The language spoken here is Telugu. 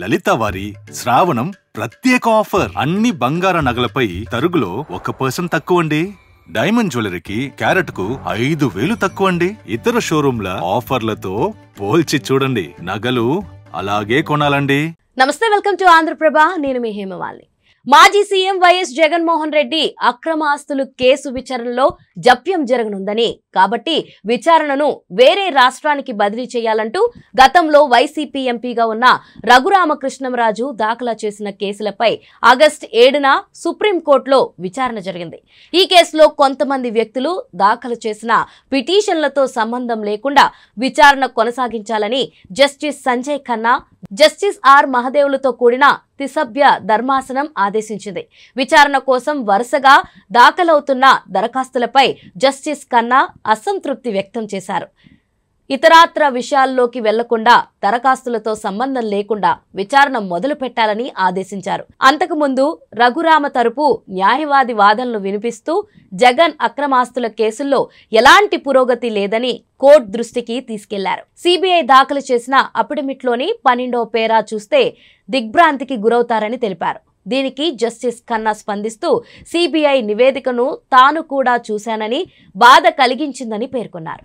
లలిత వారి శ్రావణం ప్రత్యేక ఆఫర్ అన్ని బంగార నగలపై తరుగులో 1% తక్కువండి. డైమండ్ జ్యువెలరీకి క్యారెట్ కు 5,000 తక్కువండి. ఇతర షోరూంల ఆఫర్లతో పోల్చి చూడండి. నగలు అలాగే కొనాలండి. నమస్తే, వెల్కమ్ టు ఆంధ్రప్రభ. నేను మీ హేమమాలిని. మాజీ సీఎం వైఎస్ జగన్మోహన్ రెడ్డి అక్రమ ఆస్తులు కేసు విచారణలో జప్యం జరగనుందని, కాబట్టి విచారణను వేరే రాష్ట్రానికి బదిలీ చేయాలంటూ గతంలో వైసీపీ ఎంపీగా ఉన్న రఘురామకృష్ణంరాజు దాఖలు చేసిన కేసులపై ఆగస్టు 7న సుప్రీంకోర్టులో విచారణ జరిగింది. ఈ కేసులో కొంతమంది వ్యక్తులు దాఖలు చేసిన పిటిషన్లతో సంబంధం లేకుండా విచారణ కొనసాగించాలని justice Sanjay Khanna, justice R మహదేవులతో కూడిన త్రిసభ్య ధర్మాసనం ఆదేశించింది. విచారణ కోసం వరుసగా దాఖలవుతున్న దరఖాస్తులపై జస్టిస్ ఖన్నా అసంతృప్తి వ్యక్తం చేశారు. ఇతరాత్ర విషయాల్లోకి వెళ్లకుండా దరఖాస్తులతో సంబంధం లేకుండా విచారణ మొదలు పెట్టాలని ఆదేశించారు. అంతకుముందు రఘురామ తరపు న్యాయవాది వాదనలు వినిపిస్తూ జగన్ అక్రమాస్తుల కేసుల్లో ఎలాంటి పురోగతి లేదని కోర్టు దృష్టికి తీసుకెళ్లారు. సిబిఐ దాఖలు చేసిన అఫిడవిట్లోని 12వ పేరా చూస్తే దిగ్భ్రాంతికి గురవుతారని తెలిపారు. దీనికి జస్టిస్ ఖన్నా స్పందిస్తూ సిబిఐ నివేదికను తాను కూడా చూశానని బాధ కలిగించిందని పేర్కొన్నారు.